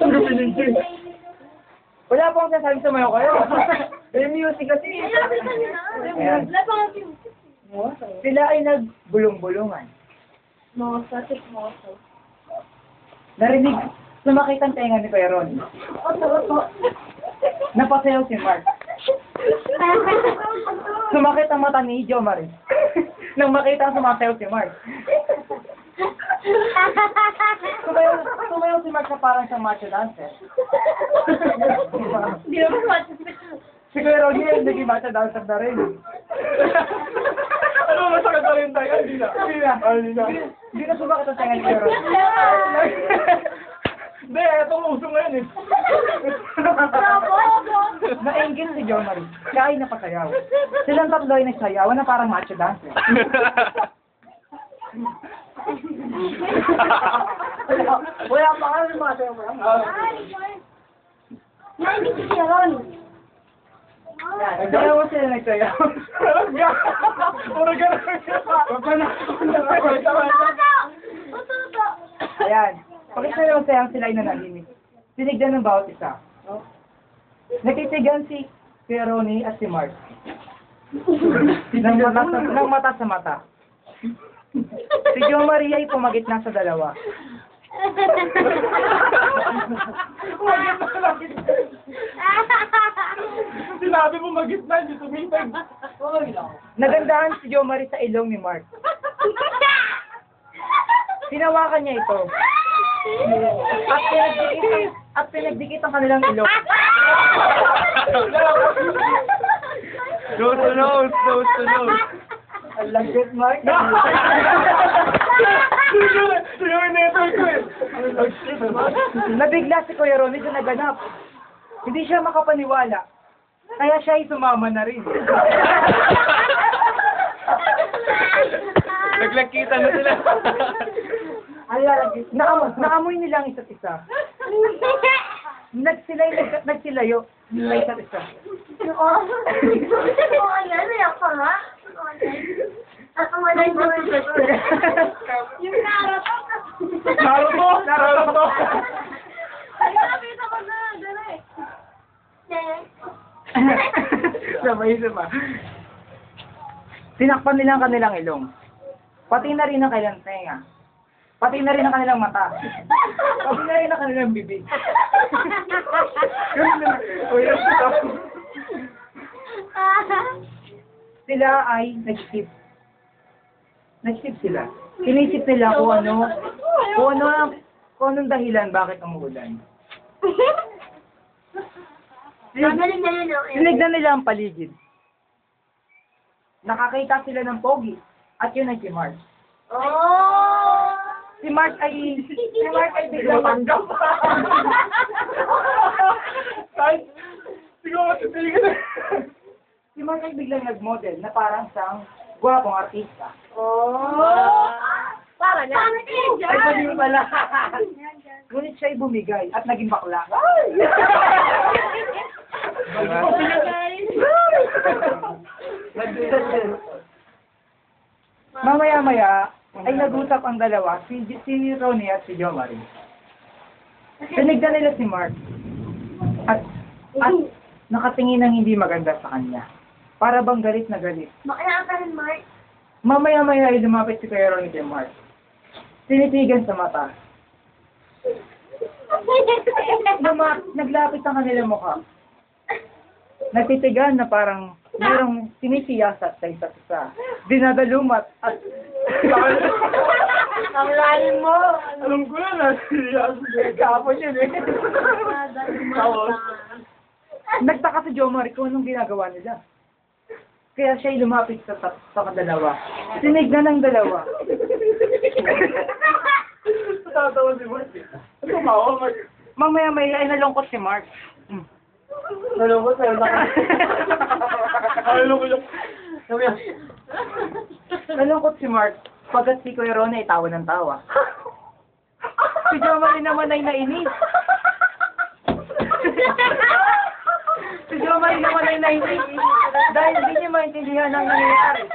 Ano pinigil? Wala pa akong sasabi sa mayo kayo. May music kasi. Ayan. Sila ay nagbulong-bulungan. Narinig, sumakit ang tenga ni Kuya Ron. Napasayaw si Mark. Sumakit ang mata ni Jo Marie. Nang makita ang sumasayaw si Mark. Sumayaw si Mark na parang siyang macho dancer. Hindi naman macho. Si Kuya Ron yun, naging macho dancer na rin. Ano, masakit na rin tayo? Hindi na. Hindi na sumakit ang tenga ni Kuya Ron. Hindi, itong uso ngayon eh. Nainggit si Jo Marie. Siya ay napasayaw. Silang tatlo ay nagsayaw na parang macho dancer. Wala pa ka rin macho mo. Nainggit si Ron. Nagsayaw sila nagsayaw. Puro gano'n. Ayan. Pagkasayang sila ay nanahimik. Tinignan ng bawat isa. Nakitigan si Kuya Ronnie at si Mark. Nang mata sa mata. Si Jo Maria ay pumagitna sa dalawa. Sinabi mo magitna, hindi tumitag. Nagandahan si Jo Marie sa ilong ni Mark. Sinawakan niya ito. At pinagdikit ang kanilang ilong. Nose to nose, nose to nose. Ang lagit, Mark. Nabigla si Kuya Ronnie sa naganap. Hindi siya makapaniwala. Kaya siya ay sumama na rin. Naglagkita na sila. Naamoy nila ang isa't isa. Nagsilayo nila isa't isa. Yung Naruto. Naruto! Nakita ko na, dali. Sabay-sabay. Tinakpan nila ang kanilang ilong. Pati na rin ang kanilang tenga. Pati na rin ang kanilang mata. Pati na rin ang kanilang bibig. Sila ay nag-skip. Nag-skip sila. Sinisip nila kung anong dahilan bakit umuulan. Tinignan nila ang paligid. Nakakita sila ng pogi. At yun ay si Mark. Si Mark ay biglang Matanggap. Siguro matitigan. Si Mark ay biglang nag-model na parang siyang gwapong artista. Para na. Ay, mali pala. Ngunit siya ay bumigay at naging bakla. Mamaya-maya ay nag-usap ang dalawa, si Ronnie at si Jo Marie. Tinignan nila si Mark at nakatingin ng hindi maganda sa kanya. Para bang galit na galit. Makaya ka rin, Mark. Mamaya-maya ay lumapit si Kuya Ronnie kay Mark. Tinitigan sa mata. Naglapit ang kanilang mukha. Nagtitigan na parang mayroong sinisiyasat sa isa't isa. Dinadalumat at... Ang lalim mo. Alam ko na, nasiyasat. Kapon yun eh. Tapos, nagtaka si Jo Marie kung anong ginagawa nila. Kaya siya'y lumapit sa kadalawa. Tinignan ng dalawa. Tatawa si Mark. Tumawa, Mark. Mamaya-maya ay nalungkot si Mark. Nalungkot sa'yo na. Nalungkot si Mark. Pagkat si Kuya Ronnie ay tawa ng tawa. Si Jo Marie naman ay nainis. Si Jo Marie naman ay nainis. Dahil hindi niya maintindihan ang nangyayari.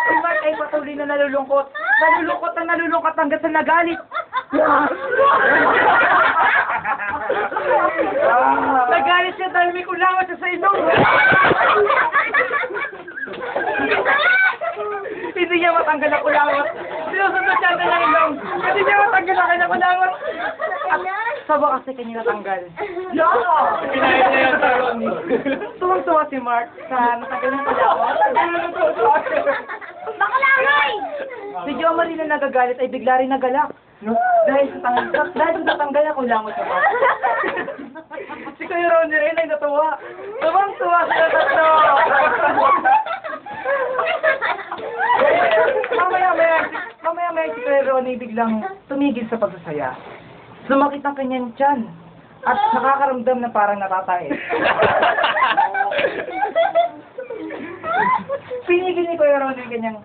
Si Mark ay patuloy na nalulungkot. Nalulungkot hanggang sa nagalit. kulangot. At sa wakas ay kanya natanggal. Kinain niya yung taron. Tuwang-tuwa si Mark sa natanggal ng kulangot. Bakalangay! Si Jo Marie na nagagalit ay bigla rin nagalak. No? Dahil sa tanggal na kulangot sa Mark. Si Kuya Ronnie rin ay natuwa. Tuwang-tuwa sila tatlo. Mamaya-maya si Kuya Ronnie biglang tumigil sa pagsasaya. Sumakit ang kanyang tiyan at nakakaramdam na parang natatae. Pinigil ni Kuya Ronnie ang kanyang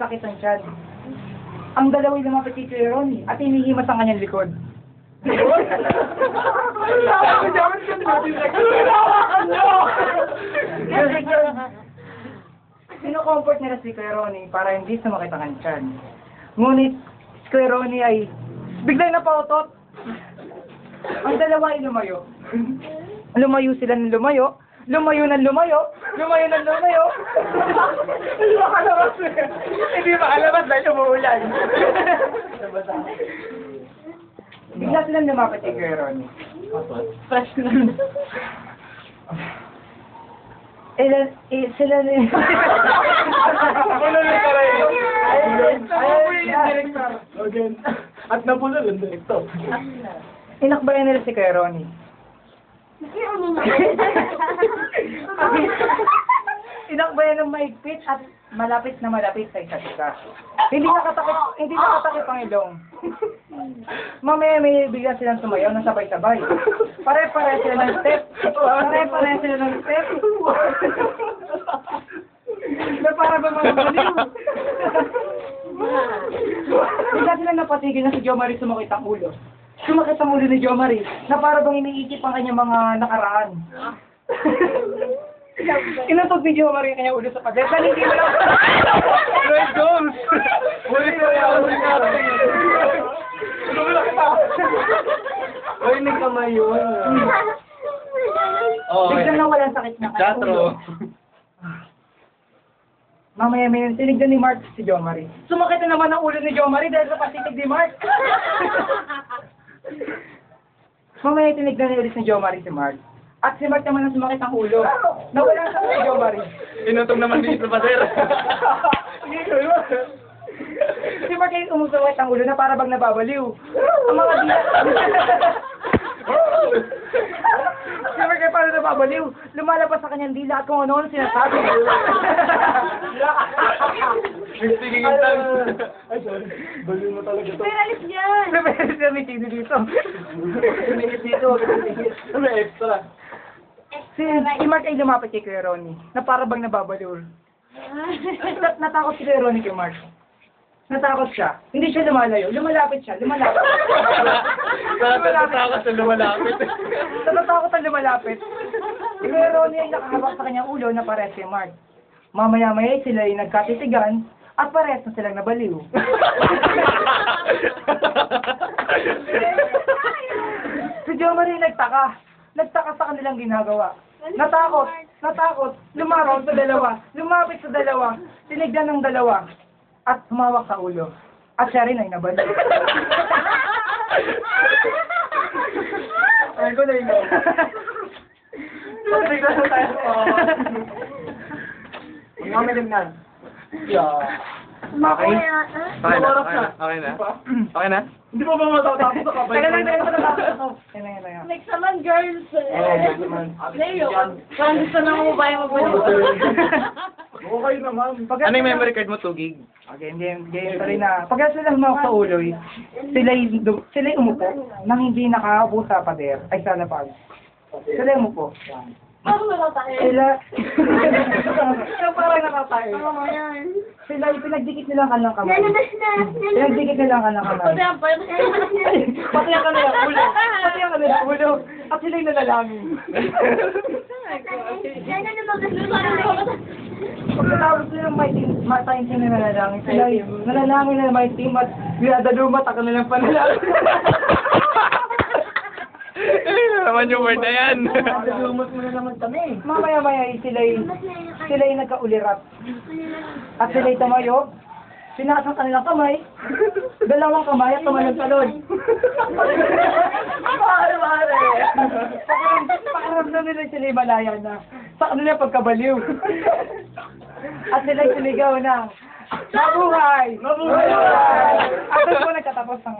sakit ng tiyan. Ang dalawa'y lumapit kay Kuya Ronnie at hinihimas ang kanyang likod. Sino-comfort nila si Kuya Ronnie para hindi sumakit ang kanyang tiyan. Ngunit si Kuya Ronnie ay biglang napautot. Ang dalawa ay lumayo. Lumayo sila ng lumayo. Lumayo ng lumayo. Lumayo ng lumayo. Hindi makalabas. Hindi makalabas dahil umuulan. Bigla silang lumapit kay Kuya Ronnie. Fresh na. Sila na yun. Napulo rin ka rin. Ayun. Again. At napulo rin direkto. Inakbayan nila si Kuya Ronnie. Inakbayan ng maigpit at malapit na malapit sa isa't isa. Hindi nakatakip ang ilong. Mamaya may bigla silang sumayaw na sabay-sabay. Pare-pare sila ng step. Pare-pare sila ng step. Na para ba mga baliw? Bigla silang napatigil na si Jo Marie sumakit ang ulo. Sumakit ang ulo ni Jo Marie na para bang iniisip ang kanyang mga nakaraan. Inatog ni Jo Marie ang kanyang ulo sa pader. Dahil hindi mo lang... Red goals! Huli ko yung Uy, may kamay yun. Biglang nawalan sakit ng kanyang ulo. Chatro. Mamaya may tinignan ni Mark si Jo Marie. Sumakit na naman ang ulo ni Jo Marie dahil sa pasitig ni Mark. Mamaya tinignan ni ulit ni Jo Marie si Mark. At si Mark naman ang sumakit ang ulo. Nawala sa si Jo Marie. Inutong naman din sa pader. Si Mark ay umusawit ang ulo na para bang nababaliw. Ang mga di... Si Mark ay parang nababaliw. Lumalabas sa kanyang dila at kung ano-ano sinasabi. Singing in tongues. Ay, sorry. Baliw mo talaga to. Pero alis yan! Lumayas siya may sino dito. Lumihit dito. May extra. Si Mark ay lumapit kay Kuya Ronnie na para bang nababaliw. Natakot si Kuya Ronnie kay Mark. Natakot siya. Hindi siya lumalayo. Lumalapit siya. Lumalapit. Natatakot sa lumalapit. Natatakot ang lumalapit. Si Kuya Ronnie ay nakahawak sa kanyang ulo na pares kay Mark. Mamaya-maya sila ay nagkatitigan at pares na silang nabaliw. Si Jo Marie nagtaka. Nagtaka sa kanilang ginagawa. Natakot, lumapit sa dalawa, tinignan ng dalawa, at humawak sa ulo. At siya rin ay nabalik. Ay, ko na yun. Tignan na tayo. Mamilig na. Yeah. Okay. Okay na? Okay na? Hindi mo ba matatapos sa kabay? Teka lang, Yan. Next naman, girls. next naman. Leo, parang gusto na mo ba yung magbalik? Okay naman. Ano yung memory card mo? 2 gig? Okay, hindi pa rin na. Pagka sila humawak sa ulo, sila'y umupo nang hindi nakaupo sa pader, ay sa lapag. Sila'y umupo. Parang nakatayo. Sila parang nakatayo. Oo, yan. Sila pinagdikit nilang kanilang kamay. Nalabas na. Pinagdikit nilang kanilang kamay. Pati ang part. Pati ang kanilang ulo. Pati ang kanilang ulo. At sila'y nalalangin. Yan ang napagkasunan. Pagkatapos nilang may team, matayin sila nalalangin. Sila'y nalalangin na may team at binadalumat ang kanilang panalangin. Naman yung word na yan. Lumot mo na naman kami. Mamaya-maya sila'y nagkaulirat. At sila'y tumayo. Sinakas ang kanilang kamay. Dalawang kamay at tumalon talon. Mare! Pakiramdam nila sila Himalaya na sa kanila pagkabaliw. At sila sinigaw na, mabuhay! Mabuhay! At doon po nagkatapos ang...